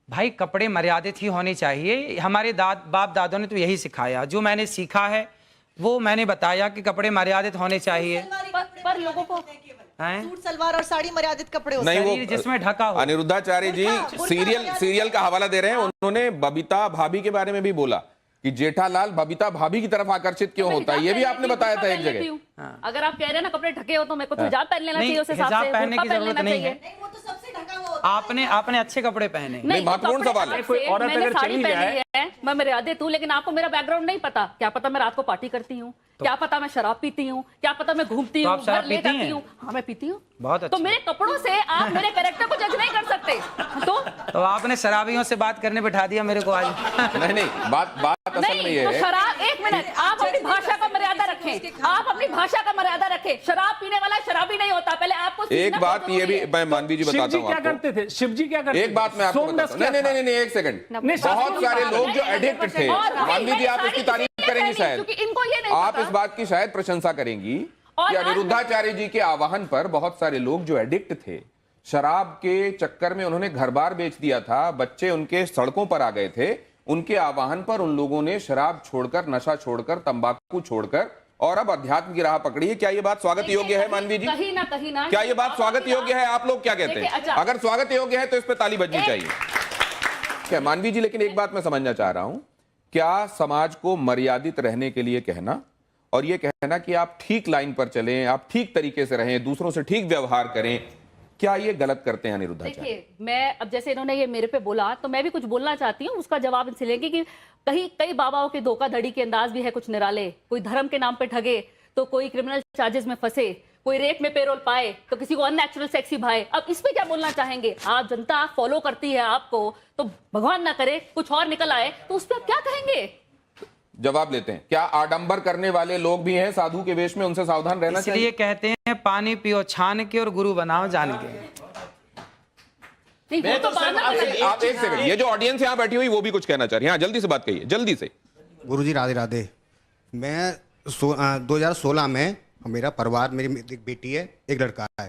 भाई कपड़े मर्यादित ही होने चाहिए। हमारे बाप दादों ने तो यही सिखाया, जो मैंने सीखा है वो मैंने बताया कि कपड़े मर्यादित होने चाहिए। पर लोगों को सूट सलवार और साड़ी मर्यादित कपड़े होते हैं, नहीं वो जिसमें ढका हो। अनिरुद्धाचार्य जी सीरियल का हवाला दे रहे हैं। उन्होंने बबीता भाभी के बारे में भी बोला कि जेठालाल बबीता भाभी की तरफ आकर्षित क्यों होता है, ये भी आपने बताया था एक जगह। अगर आप कह रहे हैं ना कपड़े ढके हो तो मेरे को तो हिजाब पहन लेना चाहिए, उस हिसाब से हिजाब पहनने की जरूरत नहीं है। वो तो सबसे ढका हुआ होता है। आपने अच्छे कपड़े पहने। नहीं, महत्वपूर्ण सवाल है। कोई औरत अगर चली जाए, मैं मर्यादित हूँ, लेकिन आपको मेरा बैकग्राउंड नहीं पता। क्या पता मैं रात को पार्टी करती हूँ, क्या पता मैं शराब पीती हूँ, क्या पता मैं घूमती हूँ, घर ले जाती हूँ। हाँ मैं पीती हूँ। बहुत अच्छा। तो मेरे कपड़ों से आप मेरे कैरेक्टर को जज नहीं कर सकते। तो आपने शराबियों से बात करने बिठा दिया मेरे को आज। नहीं, बात असल में ये है। शराब, एक मिनट, आप अपनी भाषा का मर्यादा रखें। आप अपनी भाषा का मर्यादा रखें। शराब पीने वाला शराबी नहीं होता। पहले आपको एक बात ये भी मैं मानवी जी बताता हूँ क्या करते थे शिव जी, क्या करते एक बात मैं आपको बताता हूँ। नहीं, एक सेकंड। बहुत सारे लोग जो एडिक्ट थे, मानवी जी आप इसकी तारीफ करेंगी शायद, आप इस बात की शायद प्रशंसा करेंगी कि अनिरुद्धाचार्य जी के आह्वान पर बहुत सारे लोग जो एडिक्ट थे, शराब के चक्कर में उन्होंने घर बार बेच दिया था, बच्चे उनके सड़कों पर आ गए थे, उनके आह्वान पर उन लोगों ने शराब छोड़कर, नशा छोड़कर, तंबाकू छोड़कर और अब अध्यात्म की राह पकड़ी है। क्या ये बात स्वागत योग्य है मानवी जी? कहीं ना क्या ये बात स्वागत योग्य है? आप लोग क्या कहते हैं? अगर स्वागत योग्य है तो इस पर ताली बजनी चाहिए। क्या मानवी जी, लेकिन एक बात मैं समझना चाह रहा हूं, क्या समाज को मर्यादित रहने के लिए कहना और ये कहना कि आप ठीक लाइन पर चलें, आप ठीक तरीके से रहें, दूसरों से ठीक व्यवहार करें, क्या ये गलत करते हैं अनिरुद्धाचार्य? देखिए, मैं अब जैसे इन्होंने ये मेरे पे बोला तो मैं भी कुछ बोलना चाहती हूँ, उसका जवाब इनसे लेंगे कि कई बाबाओं के धोखाधड़ी के अंदाज भी है कुछ निराले। कोई धर्म के नाम पे ठगे तो कोई क्रिमिनल चार्जेस में फंसे, कोई रेप में पेरोल पाए तो किसी को अननेचुरल सेक्सी भाए। अब इस पे क्या बोलना चाहेंगे? आप जनता फॉलो करती है आपको, तो भगवान ना करे कुछ और निकल आए तो उस पर आप क्या कहेंगे? जवाब लेते हैं। क्या आडंबर करने वाले लोग भी हैं साधु के वेश में, उनसे सावधान रहना चाहिए? इसलिए कहते हैं पानी पियो छान के और गुरु बनाओ जान के। आप एक सेकंड, ये जो ऑडियंस यहाँ बैठी हुई वो भी कुछ कहना चाह रही है। हाँ, जल्दी से बात कहिए, जल्दी से। गुरुजी राधे राधे। मैं 2016 में, मेरा परिवार, मेरी एक बेटी है, एक लड़का है,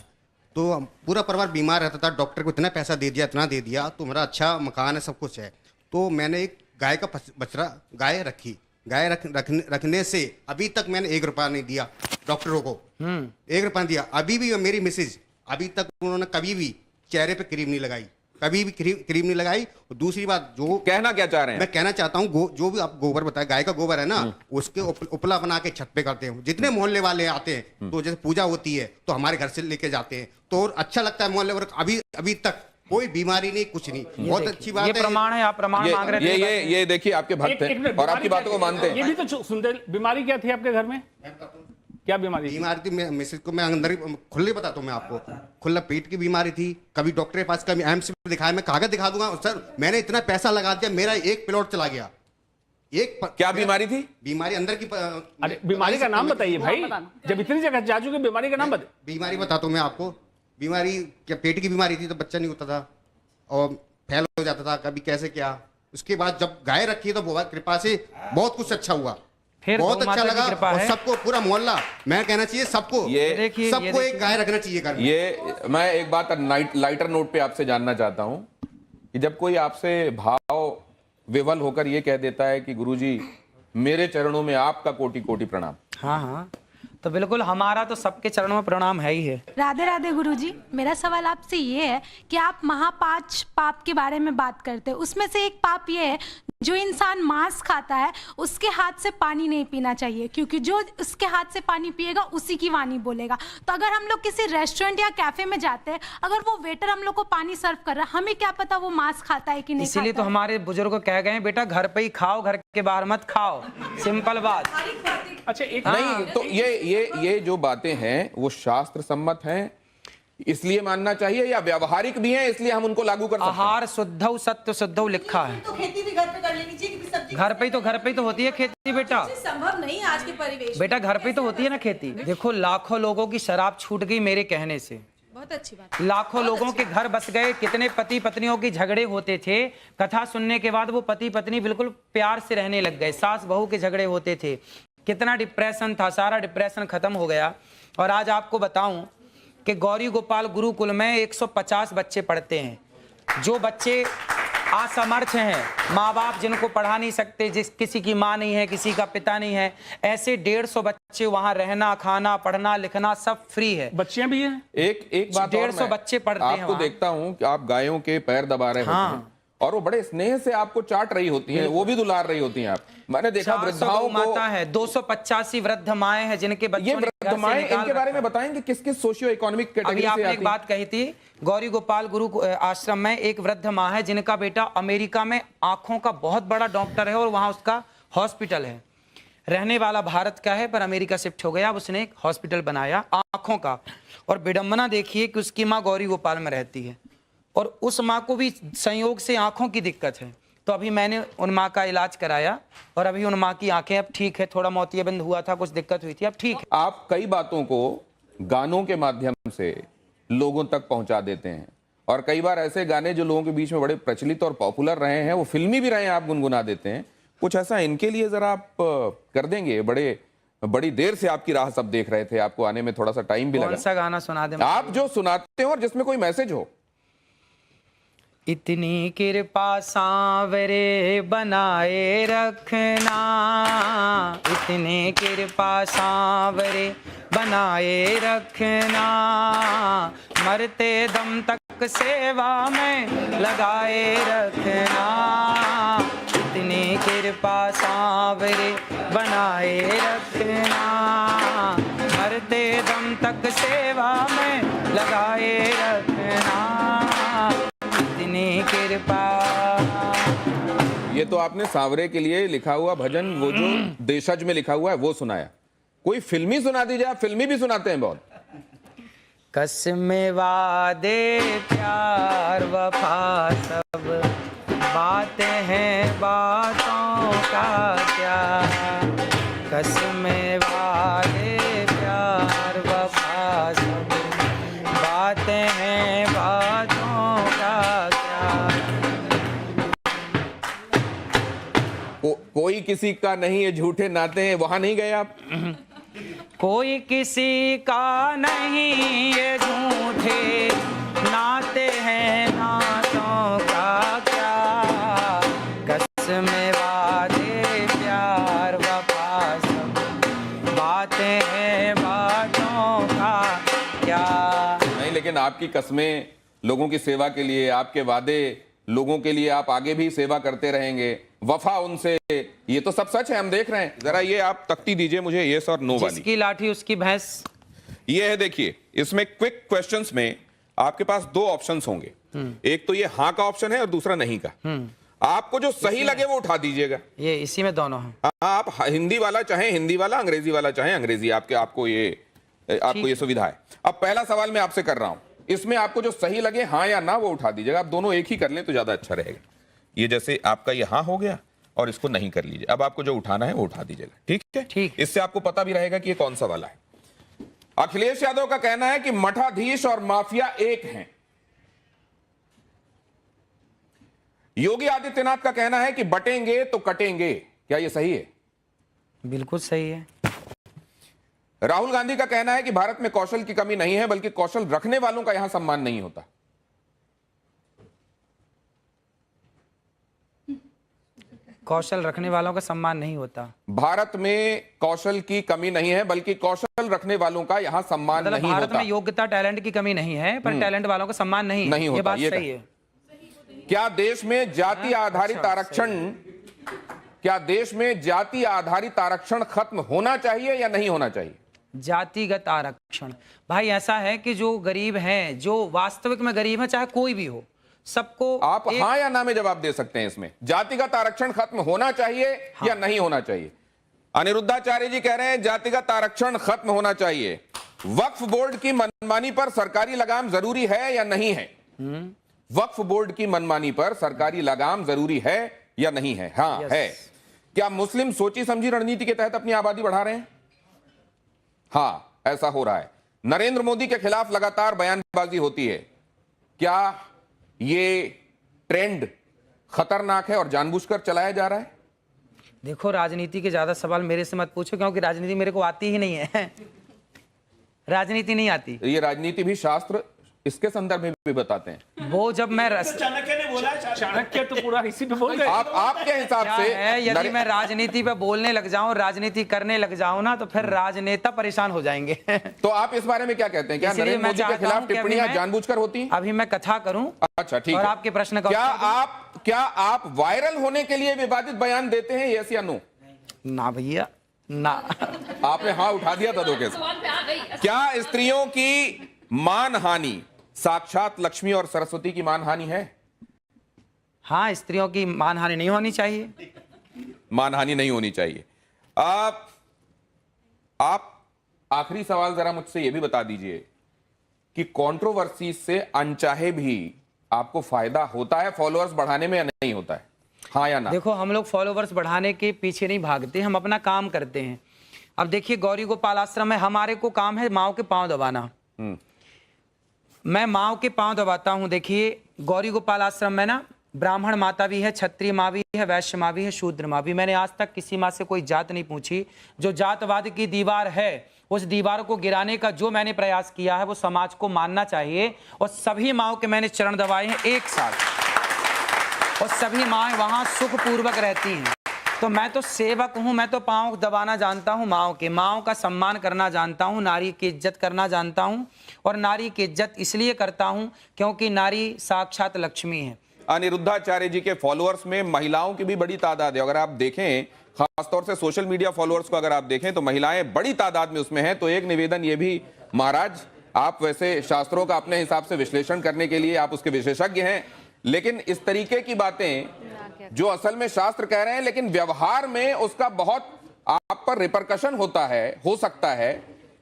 तो पूरा परिवार बीमार रहता था। डॉक्टर को इतना पैसा दे दिया, इतना दे दिया, तो मेरा अच्छा मकान है, सब कुछ है। तो मैंने एक गाय का बछड़ा गाय रखी। गाय रखने से अभी तक मैंने 1 रुपया नहीं दिया डॉक्टरों को। 1 रुपया दिया। अभी भी मेरी मिसेज, अभी तक उन्होंने कभी भी चेहरे पे क्रीम नहीं लगाई, कभी भी क्रीम नहीं लगाई। और दूसरी बात, जो कहना क्या चाह रहे हैं? मैं कहना चाहता हूँ, जो भी आप गोबर बताया, गाय का गोबर है ना, उसके उपला बना के छत पे करते हैं। जितने मोहल्ले वाले आते हैं, तो जैसे पूजा होती है तो हमारे घर से लेके जाते हैं, तो अच्छा लगता है मोहल्ले वर्ग। अभी तक कोई बीमारी नहीं, कुछ नहीं। बहुत अच्छी बात है। ये प्रमाण है, आप प्रमाण मांग रहे थे। ये देखिए, आपके भक्त हैं और आपकी बातों को मानते हैं। ये भी तो सुनते। बीमारी क्या थी आपके घर में? क्या बीमारी थी? मिसेज को मैं अंदर ही खुले बताता हूँ मैं आपको। खुला पेट की बीमारी थी। कभी डॉक्टर के पास, कभी एम्स में दिखाया, मैं कागज दिखा दूंगा सर, मैंने इतना पैसा लगा दिया, मेरा 1 प्लॉट चला गया। क्या बीमारी थी? बीमारी अंदर की। अरे बीमारी का नाम बताइए भाई, जब इतनी जगह जा चुके, बीमारी का नाम बताइए। बीमारी बताता हूँ मैं आपको। बीमारी क्या, पेट की बीमारी थी, तो बच्चा नहीं होता था और फैल हो जाता था, कभी कैसे क्या। उसके बाद जब गाय रखी तो भगवान कृपा से बहुत कुछ अच्छा हुआ, बहुत अच्छा लगा। और सबको, पूरा मोहल्ला, मैं कहना चाहिए सबको, सबको एक गाय रखना चाहिए घर में। ये मैं एक बात लाइटर नोट पे आपसे जानना चाहता हूं कि जब कोई आपसे भाव विवल होकर ये कह देता है कि गुरुजी मेरे चरणों में आपका कोटि कोटि प्रणाम। हाँ, तो बिल्कुल हमारा तो सबके चरणों में प्रणाम है ही है। राधे राधे गुरुजी। मेरा सवाल आपसे ये है कि आप 5 पाप के बारे में बात करते हैं, उसमें से एक पाप ये है, जो इंसान मांस खाता है उसके हाथ से पानी नहीं पीना चाहिए, क्योंकि जो उसके हाथ से पानी पिएगा उसी की वाणी बोलेगा। तो अगर हम लोग किसी रेस्टोरेंट या कैफे में जाते हैं, अगर वो वेटर हम लोग को पानी सर्व कर रहा है, हमें क्या पता वो मांस खाता है कि नहीं। इसीलिए तो हमारे बुजुर्ग कह गए बेटा घर पे ही खाओ, घर के बाहर मत खाओ। सिंपल बात। अच्छा, एक नहीं तो ये जो बातें हैं वो शास्त्र सम्मत हैं, इसलिए मानना चाहिए, या व्यवहारिक भी हैं इसलिए हम उनको लागू कर सकते हैं? आहार शुद्धौ सत्य शुद्धौ लिखा है। तो खेती भी घर पे कर लेनी चाहिए, क्योंकि सब्जी घर पे तो होती है खेती बेटा। संभव नहीं आज के परिवेश। बेटा घर पे तो होती है ना खेती। देखो लाखों लोगों की शराब छूट गई मेरे कहने से। बहुत अच्छी बात। लाखों लोगों के घर बस गए। कितने पति पत्नियों के झगड़े होते थे, कथा सुनने के बाद वो पति पत्नी बिल्कुल प्यार से रहने लग गए। सास बहू के झगड़े होते थे, कितना डिप्रेशन था, सारा डिप्रेशन खत्म हो गया। और आज आपको बताऊं कि गौरी गोपाल गुरुकुल में 150 बच्चे पढ़ते हैं। जो बच्चे असमर्थ हैं, माँ बाप जिनको पढ़ा नहीं सकते, जिस किसी की माँ नहीं है, किसी का पिता नहीं है, ऐसे 150 बच्चे वहाँ रहना, खाना, पढ़ना, लिखना सब फ्री है। बच्चियां भी हैं। एक बात 150 बच्चे पढ़ते हैं आपको वहाँ। देखता हूँ कि आप गायों के पैर दबा रहे होते हैं और वो बड़े स्नेह से आपको चाट रही होती हैं, वो भी दुलार रही होती हैं। आप मैंने देखा 400 वृद्धाओं गौ को, माता है, 285 वृद्ध माएं हैं जिनके बच्चों ये ने वृद्ध घर से माएं, निकाल इनके बारे रखा में बताएंगे किस किस सोशियो इकोनॉमिक अभी कैटेगरी से आपने आती एक बात कही थी, गौरी गोपाल गुरु आश्रम में एक वृद्ध माँ है जिनका बेटा अमेरिका में आंखों का बहुत बड़ा डॉक्टर है और वहां उसका हॉस्पिटल है। रहने वाला भारत का है पर अमेरिका शिफ्ट हो गया, अब उसने एक हॉस्पिटल बनाया आंखों का। और विडंबना देखिए कि उसकी माँ गौरी गोपाल में रहती है और उस माँ को भी संयोग से आंखों की दिक्कत है। तो अभी मैंने उन माँ का इलाज कराया और अभी उन माँ की आंखें अब ठीक है, थोड़ा मोतियाबिंद हुआ था, कुछ दिक्कत हुई थी, अब ठीक है। आप कई बातों को गानों के माध्यम से लोगों तक पहुंचा देते हैं और कई बार ऐसे गाने जो लोगों के बीच में बड़े प्रचलित और पॉपुलर रहे हैं, वो फिल्मी भी रहे हैं, आप गुनगुना देते हैं। कुछ ऐसा इनके लिए जरा आप कर देंगे? बड़ी देर से आपकी राह सब देख रहे थे, आपको आने में थोड़ा सा टाइम भी लगा। कौन सा गाना सुना दे आप जो सुनाते हो और जिसमें कोई मैसेज हो। इतनी कृपा सांवरे बनाए रखना, इतनी कृपा सांवरे बनाए रखना, मरते दम तक सेवा में लगाए रखना, इतनी कृपा सांवरे बनाए रखना, मरते दम तक सेवा में लगाए रखना, इतनी कृपा। ये तो आपने सांवरे के लिए लिखा हुआ भजन, वो जो देशज में लिखा हुआ है वो सुनाया। कोई फिल्मी सुना दीजिए, आप फिल्मी भी सुनाते हैं बहुत। कसमें वादे प्यार वफा सब बातें हैं बातों का क्या, कसमें वादे प्यार वफा सब बातें हैं बातों का क्या। कोई किसी का नहीं है, झूठे नाते हैं, वहां नहीं गए आप? कोई किसी का नहीं ये झूठे नाते हैं नातों का क्या, कसमें वादे प्यार वफा सब बातें हैं बातों का क्या। नहीं, लेकिन आपकी कस्में लोगों की सेवा के लिए, आपके वादे लोगों के लिए, आप आगे भी सेवा करते रहेंगे, वफा उनसे, ये तो सब सच है, हम देख रहे हैं। जरा ये आप तख्ती दीजिए मुझे, यस और नो वाली। जिसकी लाठी उसकी भैंस। ये है, देखिए इसमें क्विक क्वेश्चंस में आपके पास दो ऑप्शंस होंगे, एक तो ये हाँ का ऑप्शन है और दूसरा नहीं का। आपको जो सही लगे वो उठा दीजिएगा। ये इसी में दोनों हैं। आप हिंदी वाला चाहे हिंदी वाला, अंग्रेजी वाला चाहे अंग्रेजी, आपको ये सुविधा है। अब पहला सवाल मैं आपसे कर रहा हूं, इसमें आपको जो सही लगे हाँ या ना वो उठा दीजिएगा। आप दोनों एक ही कर लें तो ज्यादा अच्छा रहेगा। ये जैसे आपका ये हाँ हो गया और इसको नहीं कर लीजिए। अब आपको जो उठाना है वो उठा दीजिएगा, ठीक है? ठीक। इससे आपको पता भी रहेगा कि ये कौन सा वाला है। अखिलेश यादव का कहना है कि मठाधीश और माफिया एक हैं। योगी आदित्यनाथ का कहना है कि बटेंगे तो कटेंगे। क्या ये सही है? बिल्कुल सही है। राहुल गांधी का कहना है कि भारत में कौशल की कमी नहीं है, बल्कि कौशल रखने वालों का यहां सम्मान नहीं होता। कौशल रखने वालों का सम्मान नहीं होता। भारत में कौशल की कमी नहीं है, बल्कि कौशल रखने वालों का यहां सम्मान मतलब नहीं भारत होता। में योग्यता टैलेंट की कमी नहीं है, पर टैलेंट वालों का सम्मान नहीं नहीं होता, ये बात ये सही है। क्या देश में जाति आधारित आरक्षण, क्या देश में जाति आधारित आरक्षण खत्म होना चाहिए या नहीं होना चाहिए? जातिगत आरक्षण, भाई ऐसा है कि जो गरीब हैं, जो वास्तविक में गरीब है, चाहे कोई भी हो, सबको आप हाँ या ना में जवाब दे सकते हैं। इसमें जातिगत आरक्षण खत्म होना चाहिए या नहीं होना चाहिए? अनिरुद्धाचार्य जी कह रहे हैं जातिगत आरक्षण खत्म होना चाहिए। वक्फ बोर्ड की मनमानी पर सरकारी लगाम जरूरी है या नहीं है? वक्फ बोर्ड की मनमानी पर सरकारी लगाम जरूरी है या नहीं है? हाँ है। क्या मुस्लिम सोची समझी रणनीति के तहत अपनी आबादी बढ़ा रहे हैं? हाँ, ऐसा हो रहा है। नरेंद्र मोदी के खिलाफ लगातार बयानबाजी होती है। क्या ये ट्रेंड खतरनाक है और जानबूझकर चलाया जा रहा है? देखो, राजनीति के ज्यादा सवाल मेरे से मत पूछो, क्योंकि राजनीति मेरे को आती ही नहीं है। राजनीति नहीं आती। ये राजनीति भी शास्त्र इसके संदर्भ में भी बताते हैं। वो जब मैं चाणक्य ने बोला, चाणक्य तो पूरा इसी पे बोल रहे। आपके हिसाब क्या से है, यदि मैं राजनीति पे बोलने लग जाऊं, राजनीति करने लग जाऊं ना, तो फिर राजनेता परेशान हो जाएंगे। तो आप इस बारे में क्या कहते हैं? क्या इसलिए नरेंद्र मैं मोदी के चाहता खिलाफ हूं कि अभी टिप्पणियां मैं- जानबूझकर होती हैं? अभी मैं कथा करूं अच्छा, ठीक और है। आपके प्रश्न का क्या उत्तर आप वायरल होने के लिए विवादित बयान देते हैं, यस या नो? ना भैया ना। आपने हाँ उठा दिया था धोखे से। क्या स्त्रियों की मानहानि साक्षात लक्ष्मी और सरस्वती की मानहानि है? हाँ, स्त्रियों की मानहानि नहीं होनी चाहिए। मानहानि नहीं होनी चाहिए। आप आखिरी सवाल जरा मुझसे यह भी बता दीजिए कि कंट्रोवर्सी से अनचाहे भी आपको फायदा होता है फॉलोअर्स बढ़ाने में या नहीं होता है? हाँ या ना? देखो, हम लोग फॉलोवर्स बढ़ाने के पीछे नहीं भागते, हम अपना काम करते हैं। अब देखिए, गौरी गोपाल आश्रम में हमारे को काम है माओ के पांव दबाना। मैं माओ के पांव दबाता हूं। देखिए, गौरी गोपाल आश्रम में ना ब्राह्मण माता भी है, क्षत्रिय माँ भी है, वैश्य माँ भी है, शूद्र माँ भी। मैंने आज तक किसी माँ से कोई जात नहीं पूछी। जो जातवाद की दीवार है, उस दीवार को गिराने का जो मैंने प्रयास किया है, वो समाज को मानना चाहिए। और सभी माओ के मैंने चरण दबाए हैं एक साथ, और सभी माएँ वहाँ सुखपूर्वक रहती हैं। तो मैं तो सेवक हूँ, मैं तो पाँव दबाना जानता हूँ माओ के, माओ का सम्मान करना जानता हूँ, नारी की इज्जत करना जानता हूँ। और नारी की इज्जत इसलिए करता हूँ क्योंकि नारी साक्षात लक्ष्मी है। अनिरुद्धाचार्य जी के फॉलोअर्स में महिलाओं की भी बड़ी तादाद है। अगर आप देखें, खासतौर से सोशल मीडिया फॉलोअर्स को अगर आप देखें, तो महिलाएं बड़ी तादाद में उसमें हैं। तो एक निवेदन ये भी, महाराज, आप वैसे शास्त्रों का अपने हिसाब से विश्लेषण करने के लिए आप उसके विशेषज्ञ हैं, लेकिन इस तरीके की बातें जो असल में शास्त्र कह रहे हैं, लेकिन व्यवहार में उसका बहुत आप पर रिपरकशन होता है, हो सकता है।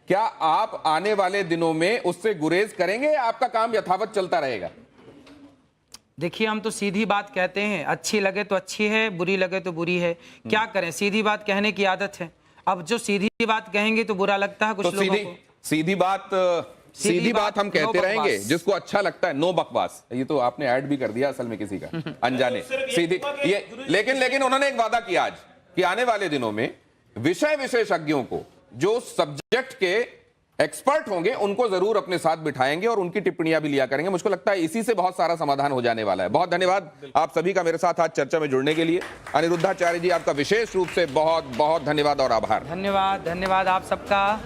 क्या आप आने वाले दिनों में उससे गुरेज करेंगे या आपका काम यथावत चलता रहेगा? देखिए, हम तो सीधी बात कहते हैं, अच्छी लगे तो अच्छी है, बुरी लगे तो बुरी है। क्या करें, सीधी बात कहने की आदत है। अब जो सीधी बात कहेंगे तो बुरा लगता है कुछ लोगों को। सीधी बात हम कहते रहेंगे, जिसको अच्छा लगता है। नो बकवास, ये तो आपने ऐड भी कर दिया असल में किसी का अनजाने। सीधी ये, लेकिन उन्होंने एक वादा किया आज कि आने वाले दिनों में विषय विशेषज्ञों को, जो सब्जेक्ट के एक्सपर्ट होंगे, उनको जरूर अपने साथ बिठाएंगे और उनकी टिप्पणियां भी लिया करेंगे। मुझको लगता है इसी से बहुत सारा समाधान हो जाने वाला है। बहुत धन्यवाद आप सभी का मेरे साथ आज चर्चा में जुड़ने के लिए। अनिरुद्धाचार्य जी, आपका विशेष रूप से बहुत बहुत धन्यवाद और आभार। धन्यवाद, धन्यवाद आप सबका।